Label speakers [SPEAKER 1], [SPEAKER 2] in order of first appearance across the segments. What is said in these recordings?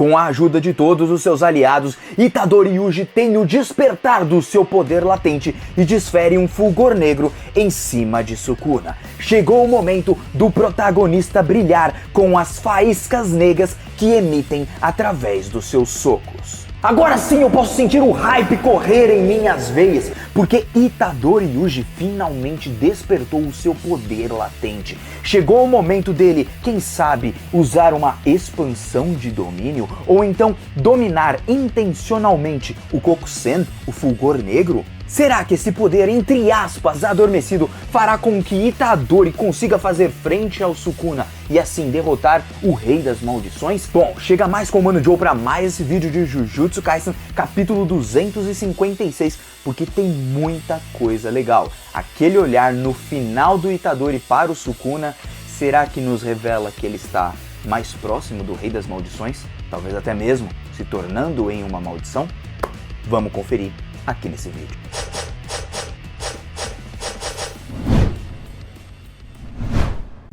[SPEAKER 1] Com a ajuda de todos os seus aliados, Itadori Yuji tem o despertar do seu poder latente e desfere um fulgor negro em cima de Sukuna. Chegou o momento do protagonista brilhar com as faíscas negras que emitem através dos seus socos. Agora sim eu posso sentir o hype correr em minhas veias, porque Itadori Yuji finalmente despertou o seu poder latente. Chegou o momento dele, quem sabe, usar uma expansão de domínio, ou então dominar intencionalmente o Kokusen, o fulgor negro? Será que esse poder, entre aspas, adormecido, fará com que Itadori consiga fazer frente ao Sukuna e assim derrotar o Rei das Maldições? Bom, chega mais com o Mano Joe para mais esse vídeo de Jujutsu Kaisen, capítulo 256, porque tem muita coisa legal. Aquele olhar no final do Itadori para o Sukuna, será que nos revela que ele está mais próximo do Rei das Maldições? Talvez até mesmo se tornando em uma maldição? Vamos conferir aqui nesse vídeo.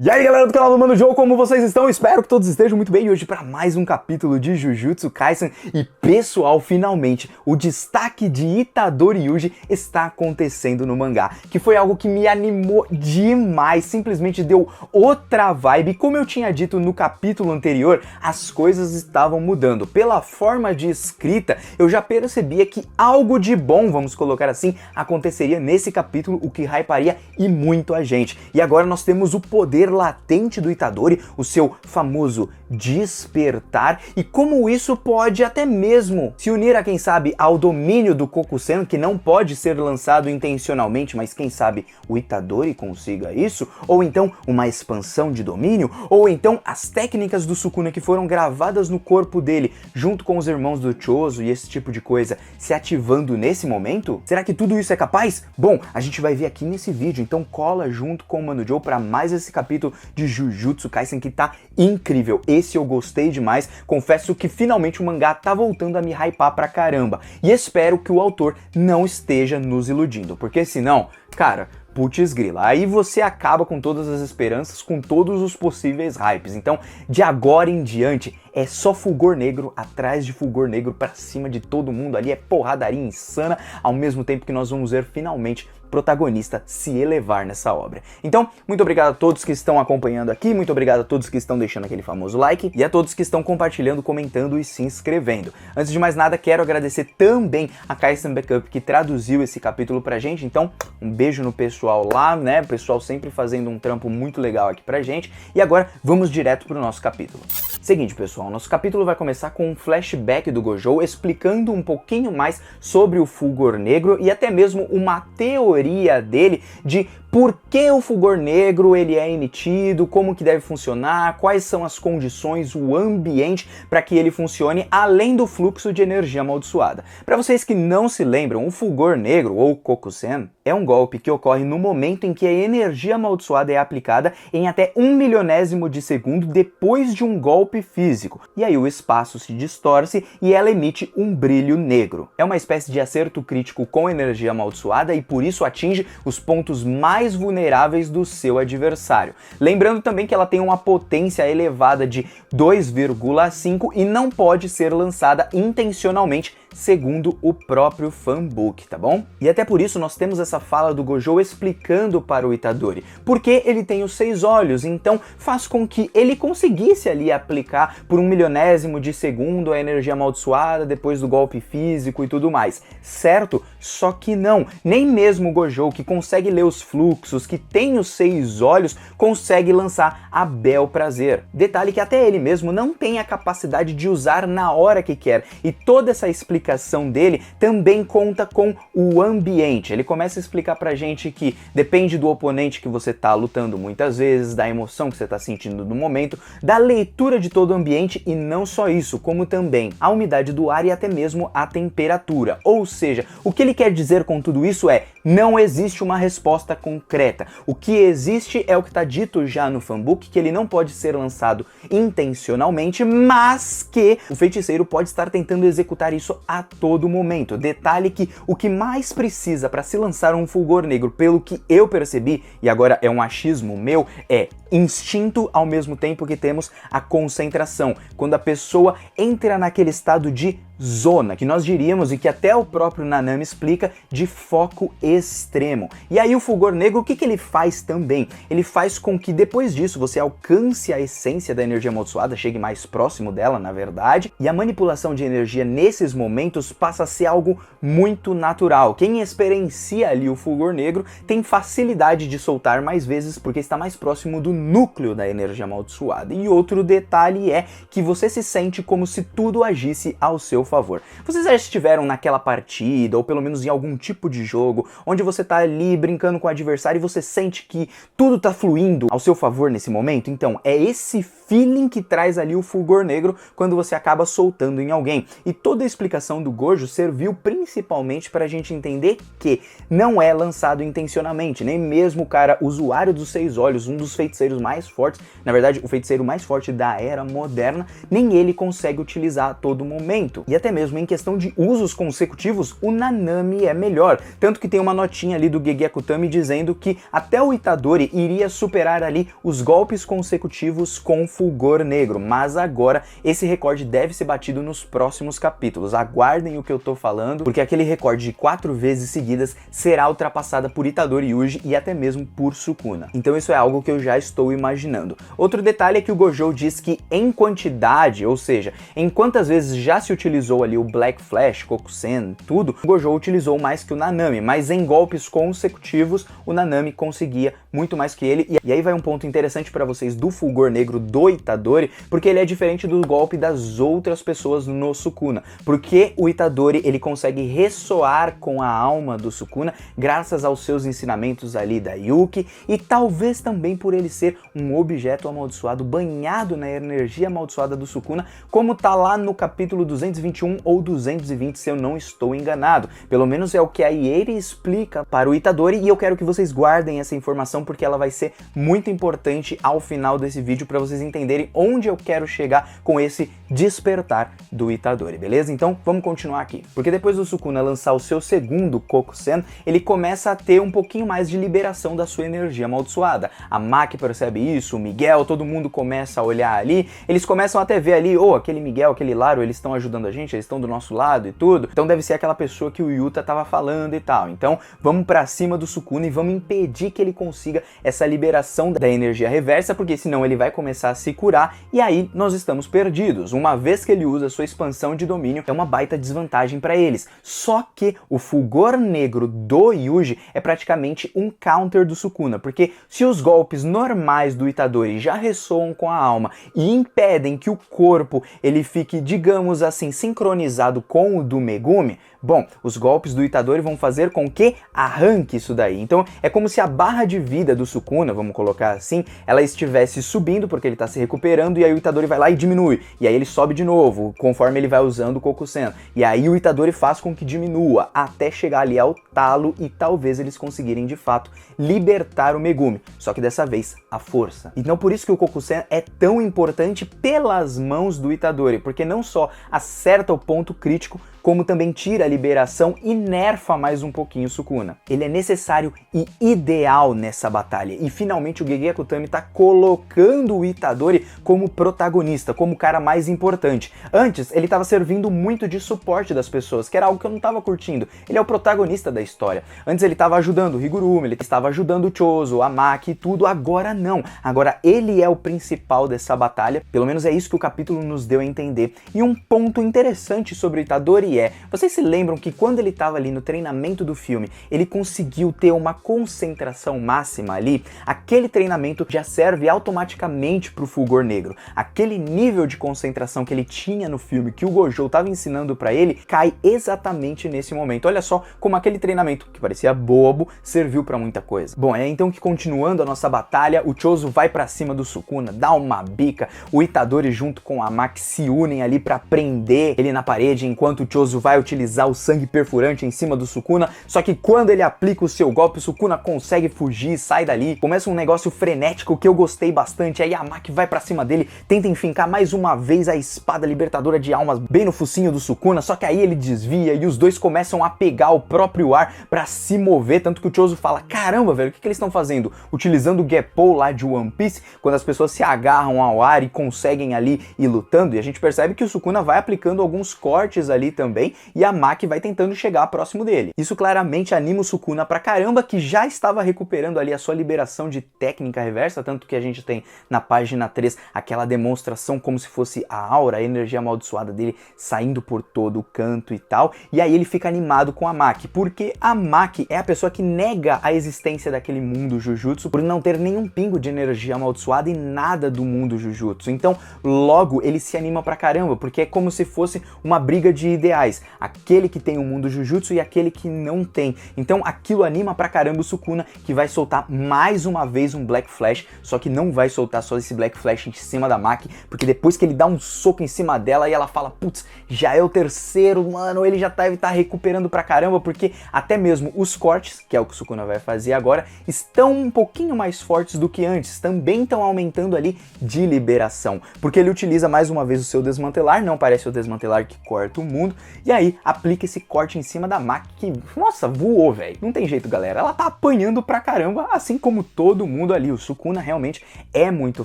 [SPEAKER 1] E aí galera do canal do Mano Joe, como vocês estão? Espero que todos estejam muito bem e hoje para mais um capítulo de Jujutsu Kaisen. E pessoal, finalmente o destaque de Itadori Yuji está acontecendo no mangá, que foi algo que me animou demais, simplesmente deu outra vibe. Como eu tinha dito no capítulo anterior, as coisas estavam mudando. Pela forma de escrita, eu já percebia que algo de bom, vamos colocar assim, aconteceria nesse capítulo, o que hyparia e muito a gente. E agora nós temos o poder latente do Itadori, o seu famoso despertar, e como isso pode até mesmo se unir a, quem sabe, ao domínio do Kokusen, que não pode ser lançado intencionalmente, mas quem sabe o Itadori consiga isso, ou então uma expansão de domínio, ou então as técnicas do Sukuna que foram gravadas no corpo dele, junto com os irmãos do Chozo e esse tipo de coisa, se ativando nesse momento? Será que tudo isso é capaz? Bom, a gente vai ver aqui nesse vídeo, então cola junto com o Mano Joe para mais esse capítulo de Jujutsu Kaisen que tá incrível. Esse eu gostei demais, confesso que finalmente o mangá tá voltando a me hypar pra caramba. E espero que o autor não esteja nos iludindo, porque senão, cara, putz grila, aí você acaba com todas as esperanças, com todos os possíveis hypes. Então, de agora em diante, é só fulgor negro atrás de fulgor negro pra cima de todo mundo. Ali é porradaria insana, ao mesmo tempo que nós vamos ver finalmente o protagonista se elevar nessa obra. Então, muito obrigado a todos que estão acompanhando aqui, muito obrigado a todos que estão deixando aquele famoso like e a todos que estão compartilhando, comentando e se inscrevendo. Antes de mais nada, quero agradecer também a Kaisen Backup que traduziu esse capítulo pra gente. Então, um beijo no pessoal lá, né? O pessoal sempre fazendo um trampo muito legal aqui pra gente. E agora, vamos direto pro nosso capítulo. Seguinte, pessoal, nosso capítulo vai começar com um flashback do Gojo explicando um pouquinho mais sobre o fulgor negro e até mesmo uma teoria dele de por que o fulgor negro ele é emitido, como que deve funcionar, quais são as condições, o ambiente para que ele funcione, além do fluxo de energia amaldiçoada. Para vocês que não se lembram, o fulgor negro, ou Kokusen, é um golpe que ocorre no momento em que a energia amaldiçoada é aplicada em até 1/1000º de segundo depois de um golpe físico. E aí o espaço se distorce e ela emite um brilho negro. É uma espécie de acerto crítico com energia amaldiçoada e por isso atinge os pontos mais vulneráveis do seu adversário. Lembrando também que ela tem uma potência elevada de 2,5 e não pode ser lançada intencionalmente, segundo o próprio fanbook, tá bom? E até por isso nós temos essa fala do Gojo explicando para o Itadori porque ele tem os 6 olhos, então faz com que ele conseguisse ali aplicar por 1/1000º de segundo a energia amaldiçoada depois do golpe físico e tudo mais, certo? Só que não, nem mesmo o Gojo, que consegue ler os fluxos, que tem os 6 olhos, consegue lançar a bel prazer. Detalhe que até ele mesmo não tem a capacidade de usar na hora que quer, e toda essa explicação dele também conta com o ambiente. Ele começa a explicar pra gente que depende do oponente que você tá lutando muitas vezes, da emoção que você tá sentindo no momento, da leitura de todo o ambiente e não só isso, como também a umidade do ar e até mesmo a temperatura. Ou seja, o que ele quer dizer com tudo isso é: não existe uma resposta concreta. O que existe é o que está dito já no fanbook, que ele não pode ser lançado intencionalmente, mas que o feiticeiro pode estar tentando executar isso a todo momento. Detalhe que o que mais precisa para se lançar um fulgor negro, pelo que eu percebi, e agora é um achismo meu, é instinto ao mesmo tempo que temos a concentração. Quando a pessoa entra naquele estado de zona, que nós diríamos, e que até o próprio Nanami explica, de foco extremo. E aí o fulgor negro, o que ele faz também? Ele faz com que depois disso você alcance a essência da energia amaldiçoada, chegue mais próximo dela, na verdade, e a manipulação de energia nesses momentos passa a ser algo muito natural. Quem experiencia ali o fulgor negro tem facilidade de soltar mais vezes porque está mais próximo do núcleo da energia amaldiçoada. E outro detalhe é que você se sente como se tudo agisse ao seu favor. Vocês já estiveram naquela partida, ou pelo menos em algum tipo de jogo, onde você tá ali brincando com o adversário e você sente que tudo tá fluindo ao seu favor nesse momento? Então, é esse feeling que traz ali o fulgor negro quando você acaba soltando em alguém. E toda a explicação do Gojo serviu principalmente para a gente entender que não é lançado intencionalmente, nem mesmo o cara usuário dos 6 olhos, um dos feiticeiros mais fortes, na verdade o feiticeiro mais forte da era moderna, nem ele consegue utilizar a todo momento. E até mesmo em questão de usos consecutivos, o Nanami é melhor. Tanto que tem uma notinha ali do Gege Akutami dizendo que até o Itadori iria superar ali os golpes consecutivos com fulgor negro. Mas agora esse recorde deve ser batido nos próximos capítulos. Aguardem o que eu tô falando, porque aquele recorde de 4 vezes seguidas será ultrapassada por Itadori Yuji e até mesmo por Sukuna. Então isso é algo que eu já estou imaginando. Outro detalhe é que o Gojo diz que em quantidade, ou seja, em quantas vezes já se utilizou ali o Black Flash, Kokusen, tudo, o Gojo utilizou mais que o Nanami, mas em golpes consecutivos o Nanami conseguia muito mais que ele. E aí vai um ponto interessante para vocês do fulgor negro do Itadori, porque ele é diferente do golpe das outras pessoas no Sukuna, porque o Itadori ele consegue ressoar com a alma do Sukuna graças aos seus ensinamentos ali da Yuki, e talvez também por ele ser um objeto amaldiçoado banhado na energia amaldiçoada do Sukuna, como tá lá no capítulo 221 ou 220, se eu não estou enganado. Pelo menos é o que a Ieri explica para o Itadori, e eu quero que vocês guardem essa informação porque ela vai ser muito importante ao final desse vídeo para vocês entenderem onde eu quero chegar com esse despertar do Itadori, beleza? Então vamos continuar aqui, porque depois do Sukuna lançar o seu segundo Kokusen, ele começa a ter um pouquinho mais de liberação da sua energia amaldiçoada. A Maki percebe isso, o Miguel, todo mundo começa a olhar ali, eles começam até ver ali, aquele Miguel, aquele Laro, eles estão ajudando a gente, eles estão do nosso lado e tudo, então deve ser aquela pessoa que o Yuta tava falando e tal. Então vamos pra cima do Sukuna e vamos impedir que ele consiga essa liberação da energia reversa, porque senão ele vai começar a se curar e aí nós estamos perdidos. Uma vez que ele usa sua expansão de domínio, é uma baita desvantagem para eles. Só que o fulgor negro do Yuji é praticamente um counter do Sukuna, porque se os golpes normais do Itadori já ressoam com a alma e impedem que o corpo ele fique, digamos assim, sincronizado com o do Megumi, bom, os golpes do Itadori vão fazer com que arranque isso daí. Então é como se a barra de vida do Sukuna, vamos colocar assim, ela estivesse subindo porque ele está se recuperando, e aí o Itadori vai lá e diminui, e aí ele sobe de novo conforme ele vai usando o Kokusen, e aí o Itadori faz com que diminua até chegar ali ao talo e talvez eles conseguirem de fato libertar o Megumi, só que dessa vez a força. Então por isso que o Kokusen é tão importante pelas mãos do Itadori, porque não só acerta o ponto crítico, como também tira a liberação e nerfa mais um pouquinho o Sukuna. Ele é necessário e ideal nessa batalha, e finalmente o Gege Akutami está colocando o Itadori como protagonista, como o cara mais importante. Antes ele estava servindo muito de suporte das pessoas, que era algo que eu não estava curtindo. Ele é o protagonista da história. Antes ele estava ajudando o Higurumi, ele estava ajudando o Chozo, a Maki e tudo, agora não. Agora ele é o principal dessa batalha, pelo menos é isso que o capítulo nos deu a entender. E um ponto interessante sobre o Itadori vocês se lembram que quando ele estava ali no treinamento do filme, ele conseguiu ter uma concentração máxima ali? Aquele treinamento já serve automaticamente para o fulgor negro. Aquele nível de concentração que ele tinha no filme, que o Gojo estava ensinando para ele, cai exatamente nesse momento. Olha só como aquele treinamento, que parecia bobo, serviu para muita coisa. Bom, é então que, continuando a nossa batalha, o Chozo vai para cima do Sukuna, dá uma bica, o Itadori junto com a Maki se unem ali para prender ele na parede, enquanto o Choso vai utilizar o sangue perfurante em cima do Sukuna, só que quando ele aplica o seu golpe, o Sukuna consegue fugir, sai dali, começa um negócio frenético que eu gostei bastante, aí a Maki vai pra cima dele, tenta enfincar mais uma vez a espada libertadora de almas bem no focinho do Sukuna, só que aí ele desvia e os dois começam a pegar o próprio ar pra se mover, tanto que o Choso fala, caramba, velho, o que eles estão fazendo? Utilizando o Geppo lá de One Piece, quando as pessoas se agarram ao ar e conseguem ali ir lutando, e a gente percebe que o Sukuna vai aplicando alguns cortes ali também, e a Maki vai tentando chegar próximo dele. Isso claramente anima o Sukuna pra caramba, que já estava recuperando ali a sua liberação de técnica reversa, tanto que a gente tem na página 3 aquela demonstração como se fosse a aura, a energia amaldiçoada dele saindo por todo o canto e tal, e aí ele fica animado com a Maki, porque a Maki é a pessoa que nega a existência daquele mundo Jujutsu por não ter nenhum pingo de energia amaldiçoada e nada do mundo Jujutsu. Então, logo ele se anima pra caramba, porque é como se fosse uma briga de ideais, aquele que tem o mundo Jujutsu e aquele que não tem. Então, aquilo anima pra caramba o Sukuna, que vai soltar mais uma vez um Black Flash, só que não vai soltar só esse Black Flash em cima da Maki, porque depois que ele dá um soco em cima dela e ela fala, putz, já é o terceiro, mano, ele já deve estar recuperando pra caramba, porque até mesmo os cortes, que é o que o Sukuna vai fazer agora, estão um pouquinho mais fortes do que antes, também estão aumentando ali de liberação, porque ele utiliza mais uma vez o seu desmantelar, não parece o desmantelar que corta o mundo, e aí aplica esse corte em cima da Maki que, nossa, voou, velho. Não tem jeito, galera, ela tá apanhando pra caramba, assim como todo mundo ali. O Sukuna realmente é muito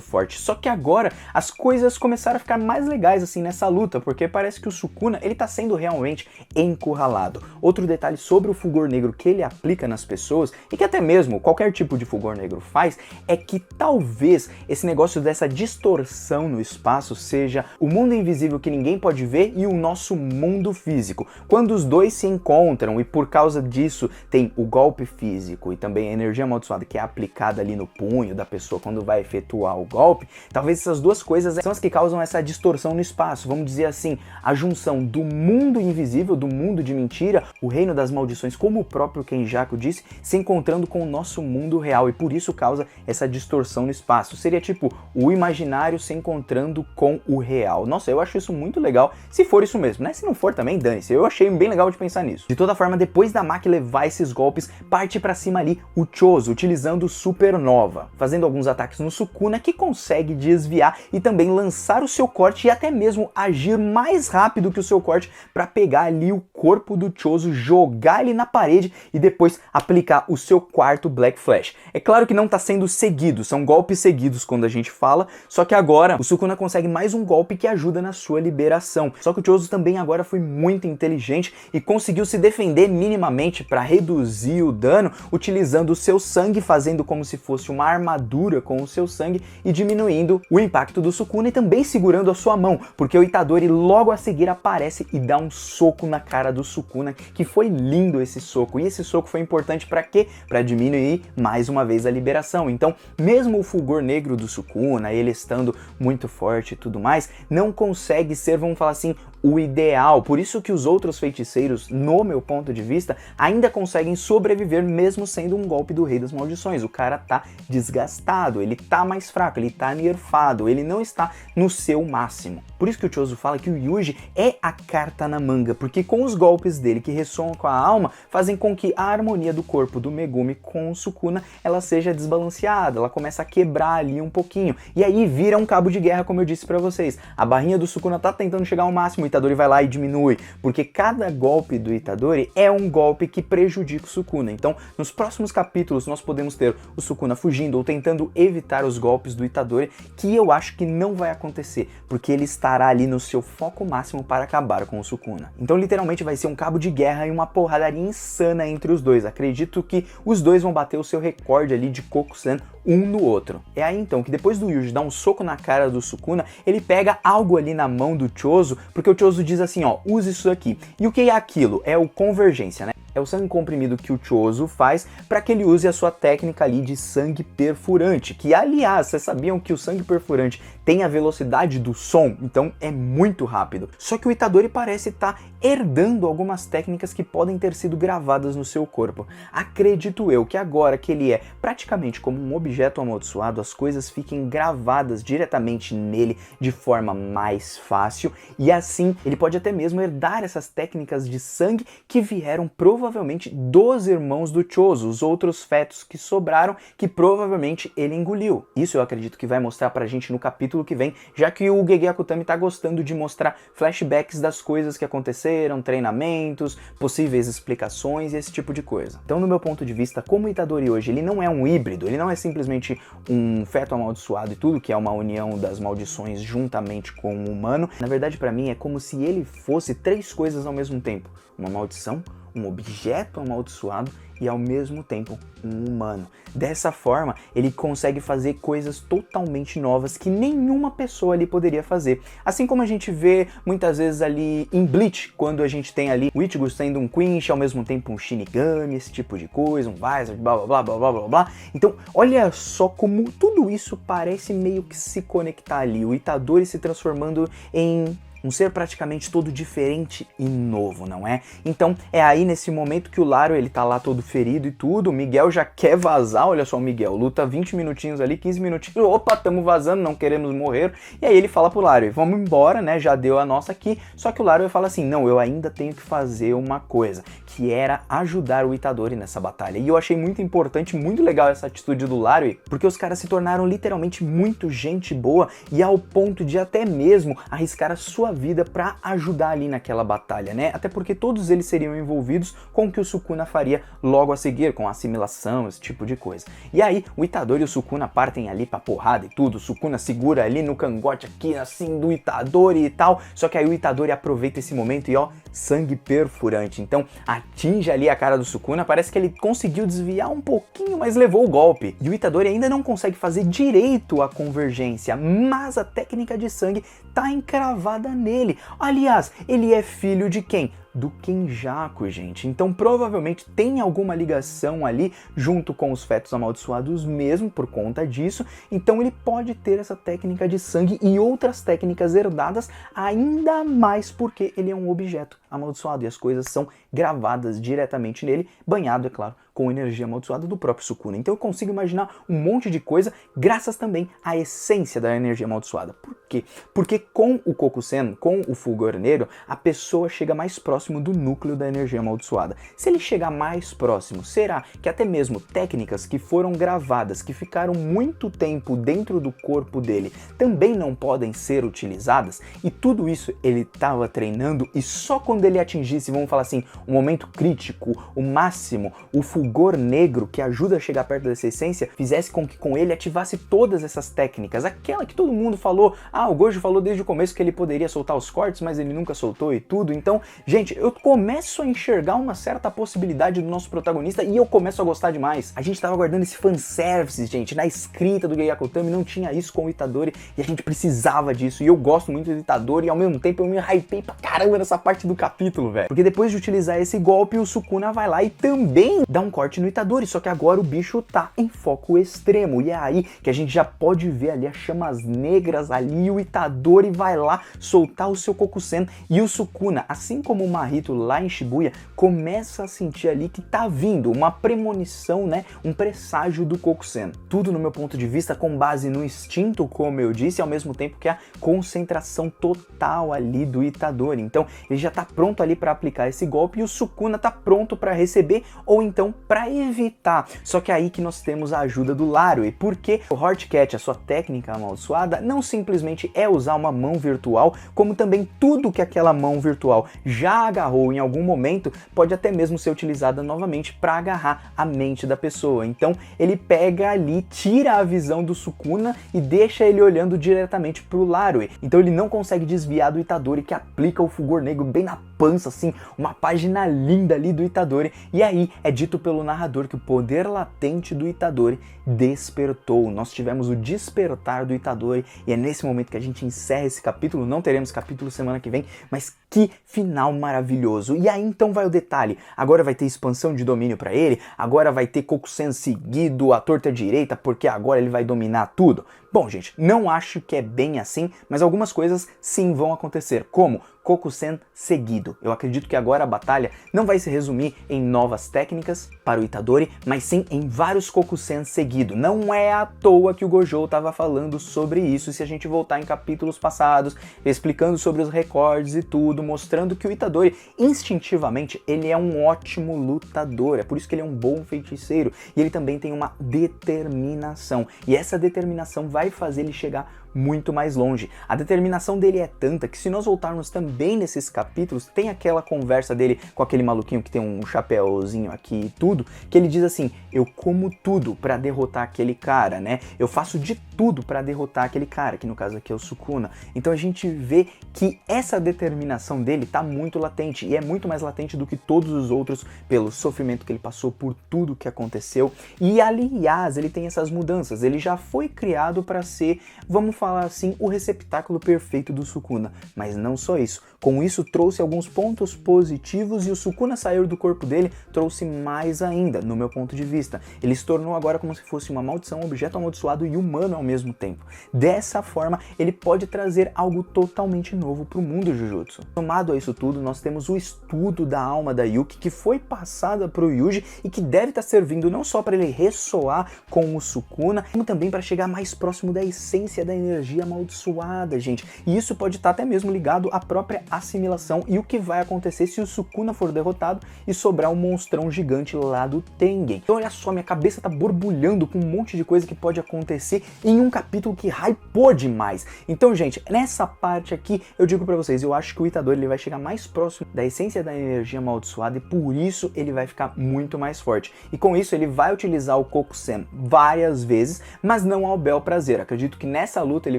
[SPEAKER 1] forte, só que agora as coisas começaram a ficar mais legais assim nessa luta, porque parece que o Sukuna, ele tá sendo realmente encurralado. Outro detalhe sobre o fulgor negro que ele aplica nas pessoas, e que até mesmo qualquer tipo de fulgor negro faz, é que talvez esse negócio dessa distorção no espaço seja o mundo invisível que ninguém pode ver e o nosso mundo físico. Quando os dois se encontram e por causa disso tem o golpe físico e também a energia amaldiçoada que é aplicada ali no punho da pessoa quando vai efetuar o golpe, talvez essas duas coisas são as que causam essa distorção no espaço. Vamos dizer assim, a junção do mundo invisível, do mundo de mentira, o reino das maldições, como o próprio Kenjaku disse, se encontrando com o nosso mundo real, e por isso causa essa distorção no espaço. Seria tipo o imaginário se encontrando com o real. Nossa, eu acho isso muito legal, se for isso mesmo, né? Se não for também, dane-se. Eu achei bem legal de pensar nisso. De toda forma, depois da Maki levar esses golpes, parte pra cima ali o Choso, utilizando Supernova, fazendo alguns ataques no Sukuna, que consegue desviar e também lançar o seu corte e até mesmo agir mais rápido que o seu corte para pegar ali o corpo do Choso, jogar ele na parede e depois aplicar o seu quarto Black Flash. É claro que não tá sendo seguido, são golpes seguidos quando a gente fala, só que agora o Sukuna consegue mais um golpe que ajuda na sua liberação. Só que o Choso também agora foi muito inteligente e conseguiu se defender minimamente para reduzir o dano, utilizando o seu sangue, fazendo como se fosse uma armadura com o seu sangue e diminuindo o impacto do Sukuna e também segurando a sua mão, porque o Itadori logo a seguir aparece e dá um soco na cara do Sukuna, que foi lindo esse soco, e esse soco foi importante para quê? Para diminuir mais uma vez a liberação. Então, mesmo o fulgor negro do Sukuna, ele estando muito forte e tudo mais, não consegue ser, vamos falar assim, o ideal. Por isso que os outros feiticeiros, no meu ponto de vista, ainda conseguem sobreviver mesmo sendo um golpe do Rei das Maldições. O cara tá desgastado, ele tá mais fraco, ele tá nerfado, ele não está no seu máximo. Por isso que o Choso fala que o Yuji é a carta na manga, porque com os golpes dele que ressoam com a alma, fazem com que a harmonia do corpo do Megumi com o Sukuna, ela seja desbalanceada, ela começa a quebrar ali um pouquinho, e aí vira um cabo de guerra, como eu disse pra vocês. A barrinha do Sukuna tá tentando chegar ao máximo, o Itadori vai lá e diminui, porque cada golpe do Itadori é um golpe que prejudica o Sukuna. Então, nos próximos capítulos, nós podemos ter o Sukuna fugindo ou tentando evitar os golpes do Itadori, que eu acho que não vai acontecer, porque ele estará ali no seu foco máximo para acabar com o Sukuna. Então, literalmente, vai ser um cabo de guerra e uma porradaria insana entre os dois. Acredito que os dois vão bater o seu recorde ali de Kokusen um no outro. É aí então que depois do Yuji dar um soco na cara do Sukuna, ele pega algo ali na mão do Choso, porque o Choso diz assim, ó, use isso aqui. E o que é aquilo? É o Convergência, né? É o sangue comprimido que o Choso faz para que ele use a sua técnica ali de sangue perfurante, que aliás, vocês sabiam que o sangue perfurante tem a velocidade do som, então é muito rápido. Só que o Itadori parece estar herdando algumas técnicas que podem ter sido gravadas no seu corpo. Acredito eu que agora que ele é praticamente como um objeto amaldiçoado, as coisas fiquem gravadas diretamente nele de forma mais fácil, e assim ele pode até mesmo herdar essas técnicas de sangue que vieram provavelmente dos irmãos do Chozo, os outros fetos que sobraram, que provavelmente ele engoliu. Isso eu acredito que vai mostrar pra gente no capítulo que vem, já que o Gege Akutami tá gostando de mostrar flashbacks das coisas que aconteceram, treinamentos, possíveis explicações e esse tipo de coisa. Então, no meu ponto de vista, como o Itadori hoje, ele não é um híbrido, ele não é simplesmente um feto amaldiçoado e tudo, que é uma união das maldições juntamente com o humano. Na verdade, pra mim, é como se ele fosse três coisas ao mesmo tempo. Uma maldição, um objeto amaldiçoado e ao mesmo tempo um humano. Dessa forma, ele consegue fazer coisas totalmente novas que nenhuma pessoa ali poderia fazer. Assim como a gente vê muitas vezes ali em Bleach, quando a gente tem ali o Ichigo sendo um Quinch, ao mesmo tempo um Shinigami, esse tipo de coisa, um Visor, blá blá blá blá blá blá blá. Então, olha só como tudo isso parece meio que se conectar ali. O Itadori se transformando em um ser praticamente todo diferente e novo, não é? Então é aí nesse momento que o Laro, ele tá lá todo ferido e tudo, o Miguel já quer vazar, olha só o Miguel, luta 20 minutinhos ali, 15 minutinhos, opa, tamo vazando, não queremos morrer, e aí ele fala pro Laro, vamos embora, né, já deu a nossa aqui, só que o Laro fala assim, não, eu ainda tenho que fazer uma coisa, que era ajudar o Itadori nessa batalha, e eu achei muito importante, muito legal essa atitude do Laro, porque os caras se tornaram literalmente muito gente boa, e ao ponto de até mesmo arriscar a sua vida para ajudar ali naquela batalha, né? Até porque todos eles seriam envolvidos com o que o Sukuna faria logo a seguir, com a assimilação, esse tipo de coisa. E aí, o Itadori e o Sukuna partem ali pra porrada e tudo, o Sukuna segura ali no cangote aqui, assim, do Itadori e tal, só que aí o Itadori aproveita esse momento e ó, sangue perfurante, então atinge ali a cara do Sukuna, parece que ele conseguiu desviar um pouquinho, mas levou o golpe. E o Itadori ainda não consegue fazer direito a convergência, mas a técnica de sangue tá encravada nele. Aliás, ele é filho de quem? Do Kenjaku, gente. Então provavelmente tem alguma ligação ali junto com os fetos amaldiçoados mesmo por conta disso. Então ele pode ter essa técnica de sangue e outras técnicas herdadas ainda mais porque ele é um objeto amaldiçoado e as coisas são gravadas diretamente nele, banhado, é claro, com energia amaldiçoada do próprio Sukuna. Então eu consigo imaginar um monte de coisa graças também à essência da energia amaldiçoada. Por quê? Porque com o Kokusen, com o Fulgor Negro, a pessoa chega mais próximo do núcleo da energia amaldiçoada. Se ele chegar mais próximo, será que até mesmo técnicas que foram gravadas, que ficaram muito tempo dentro do corpo dele, também não podem ser utilizadas? E tudo isso ele estava treinando e só quando ele atingisse, vamos falar assim, o momento crítico, o máximo, o fulgor negro que ajuda a chegar perto dessa essência, fizesse com que com ele ativasse todas essas técnicas. Aquela que todo mundo falou, o Gojo falou desde o começo que ele poderia soltar os cortes, mas ele nunca soltou e tudo. Então, gente, eu começo a enxergar uma certa possibilidade do nosso protagonista e eu começo a gostar demais. A gente tava aguardando esse fanservice, gente, na escrita do Gege Akutami não tinha isso com o Itadori e a gente precisava disso. E eu gosto muito do Itadori e ao mesmo tempo eu me hypei pra caramba nessa parte do capítulo, velho. Porque depois de utilizar esse golpe, o Sukuna vai lá e também dá um corte no Itadori, só que agora o bicho tá em foco extremo. E é aí que a gente já pode ver ali as chamas negras ali e o Itadori vai lá soltar o seu Kokusen e o Sukuna, assim como o Mahito lá em Shibuya, começa a sentir ali que tá vindo uma premonição, né, um presságio do Kokusen. Tudo no meu ponto de vista com base no instinto, como eu disse, ao mesmo tempo que a concentração total ali do Itadori. Então ele já tá pronto ali para aplicar esse golpe e o Sukuna tá pronto para receber ou então para evitar. Só que é aí que nós temos a ajuda do Larue, porque o Hardcat, a sua técnica amaldiçoada, não simplesmente é usar uma mão virtual, como também tudo que aquela mão virtual já agarrou em algum momento pode até mesmo ser utilizada novamente para agarrar a mente da pessoa. Então ele pega ali, tira a visão do Sukuna e deixa ele olhando diretamente pro Larue. Então ele não consegue desviar do Itadori, que aplica o fulgor negro bem na pança, assim, uma página linda ali do Itadori. E aí é dito pelo narrador que o poder latente do Itadori despertou. Nós tivemos o despertar do Itadori e é nesse momento que a gente encerra esse capítulo. Não teremos capítulo semana que vem, mas que final maravilhoso. E aí então vai o detalhe, agora vai ter expansão de domínio para ele, agora vai ter Kokusen seguido à torta direita, porque agora ele vai dominar tudo. Bom, gente, não acho que é bem assim, mas algumas coisas sim vão acontecer, como Kokusen seguido. Eu acredito que agora a batalha não vai se resumir em novas técnicas para o Itadori, mas sim em vários Kokusen seguido. Não é à toa que o Gojo estava falando sobre isso, se a gente voltar em capítulos passados, explicando sobre os recordes e tudo, mostrando que o Itadori, instintivamente, ele é um ótimo lutador, é por isso que ele é um bom feiticeiro, e ele também tem uma determinação, e essa determinação vai fazer ele chegar muito mais longe. A determinação dele é tanta que se nós voltarmos também nesses capítulos, tem aquela conversa dele com aquele maluquinho que tem um chapéuzinho aqui e tudo, que ele diz assim, eu como tudo pra derrotar aquele cara, né? Eu faço de tudo pra derrotar aquele cara, que no caso aqui é o Sukuna. Então a gente vê que essa determinação dele tá muito latente, e é muito mais latente do que todos os outros, pelo sofrimento que ele passou, por tudo que aconteceu. E aliás, ele tem essas mudanças, ele já foi criado pra ser, vamos falar assim, o receptáculo perfeito do Sukuna, mas não só isso. Com isso trouxe alguns pontos positivos e o Sukuna sair do corpo dele trouxe mais ainda, no meu ponto de vista. Ele se tornou agora como se fosse uma maldição, um objeto amaldiçoado e humano ao mesmo tempo. Dessa forma, ele pode trazer algo totalmente novo para o mundo Jujutsu. Somado a isso tudo, nós temos o estudo da alma da Yuki, que foi passada para o Yuji e que deve estar servindo não só para ele ressoar com o Sukuna, como também para chegar mais próximo da essência da energia amaldiçoada, gente. E isso pode estar até mesmo ligado à própria assimilação e o que vai acontecer se o Sukuna for derrotado e sobrar um monstrão gigante lá do Tengen. Então olha só, minha cabeça tá borbulhando com um monte de coisa que pode acontecer em um capítulo que hypou demais. Então, gente, nessa parte aqui, eu digo pra vocês, eu acho que o Itadori ele vai chegar mais próximo da essência da energia amaldiçoada e por isso ele vai ficar muito mais forte. E com isso ele vai utilizar o Kokusen várias vezes, mas não ao bel prazer. Acredito que nessa luta ele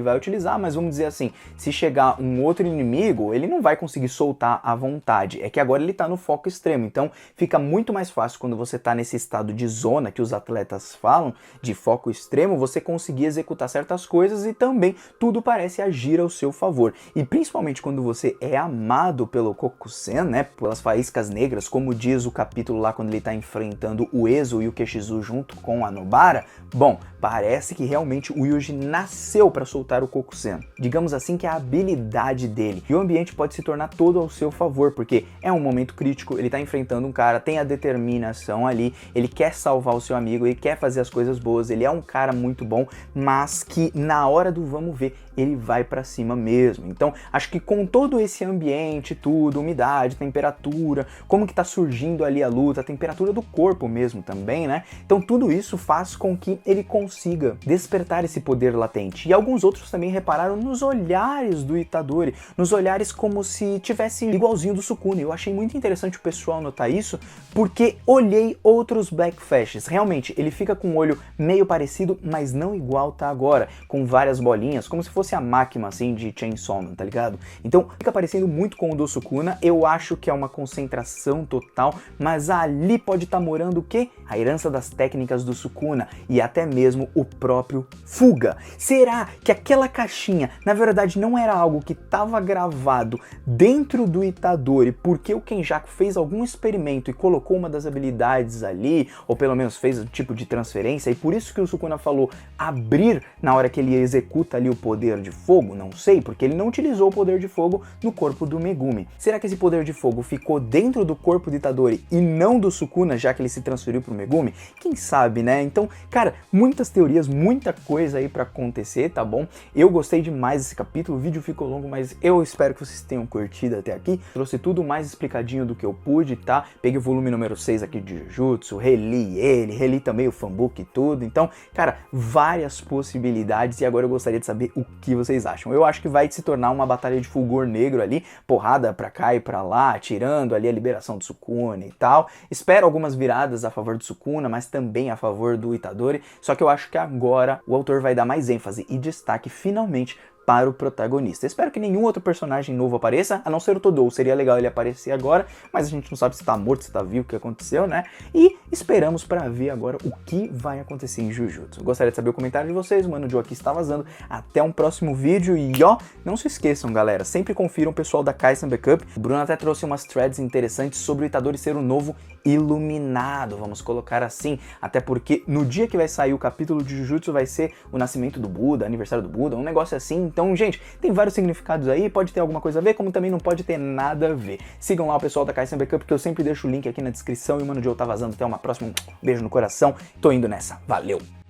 [SPEAKER 1] vai utilizar, mas vamos dizer assim, se chegar um outro inimigo, ele não vai conseguir soltar à vontade. É que agora ele tá no foco extremo, então fica muito mais fácil quando você tá nesse estado de zona que os atletas falam, de foco extremo, você conseguir executar certas coisas e também tudo parece agir ao seu favor. E principalmente quando você é amado pelo Kokusen, né, pelas faíscas negras, como diz o capítulo lá quando ele tá enfrentando o Ezo e o Keshizu junto com a Nobara, bom, parece que realmente o Yuji nasceu para soltar o Kokusen. Digamos assim que é a habilidade dele. E o ambiente pode se tornar todo ao seu favor, porque é um momento crítico, ele tá enfrentando um cara, tem a determinação ali, ele quer salvar o seu amigo, ele quer fazer as coisas boas, ele é um cara muito bom, mas que na hora do vamos ver, ele vai pra cima mesmo. Então, acho que com todo esse ambiente, tudo, umidade, temperatura, como que tá surgindo ali a luta, a temperatura do corpo mesmo também, né? Então, tudo isso faz com que ele consiga despertar esse poder latente. E alguns outros também repararam nos olhares do Itadori, nos olhares como se tivesse igualzinho do Sukuna. Eu achei muito interessante o pessoal notar isso, porque olhei outros Black Fashes. Realmente, ele fica com o olho meio parecido, mas não igual tá agora, com várias bolinhas, como se fosse a máquina assim de Chainsaw Man, tá ligado? Então fica parecendo muito com o do Sukuna. Eu acho que é uma concentração total, mas ali pode estar morando o quê? A herança das técnicas do Sukuna e até mesmo o próprio Fuga. Será que aquela caixinha na verdade não era algo que estava gravado dentro do Itadori porque o Kenjaku fez algum experimento e colocou uma das habilidades ali, ou pelo menos fez o tipo de transferência, e por isso que o Sukuna falou abrir na hora que ele executa ali o poder de fogo? Não sei, porque ele não utilizou o poder de fogo no corpo do Megumi. Será que esse poder de fogo ficou dentro do corpo do Itadori e não do Sukuna, já que ele se transferiu pro Megumi? Quem sabe, né? Então, cara, muitas teorias, muita coisa aí pra acontecer, tá bom? Eu gostei demais desse capítulo, o vídeo ficou longo, mas eu espero que vocês tenham curtido até aqui. Trouxe tudo mais explicadinho do que eu pude, tá? Peguei o volume número 6 aqui de Jujutsu, reli também o fanbook e tudo. Então, cara, várias possibilidades e agora eu gostaria de saber o que vocês acham. Eu acho que vai se tornar uma batalha de fulgor negro ali, porrada pra cá e pra lá, tirando ali a liberação do Sukuna e tal. Espero algumas viradas a favor do Sukuna, mas também a favor do Itadori, só que eu acho que agora o autor vai dar mais ênfase e destaque finalmente para o protagonista. Espero que nenhum outro personagem novo apareça, a não ser o Todou. Seria legal ele aparecer agora, mas a gente não sabe se tá morto, se tá vivo, o que aconteceu, né? E esperamos para ver agora o que vai acontecer em Jujutsu. Gostaria de saber o comentário de vocês, o Mano Joe aqui está vazando. Até um próximo vídeo e ó, não se esqueçam, galera, sempre confiram o pessoal da Kaizen Backup. O Bruno até trouxe umas threads interessantes sobre o Itadori ser o novo iluminado, vamos colocar assim, até porque no dia que vai sair o capítulo de Jujutsu vai ser o nascimento do Buda, aniversário do Buda, um negócio assim. Então, gente, tem vários significados aí, pode ter alguma coisa a ver, como também não pode ter nada a ver. Sigam lá o pessoal da Kaizen Backup, que eu sempre deixo o link aqui na descrição e o Mano Joe tá vazando. Até uma próxima, um beijo no coração, tô indo nessa, valeu!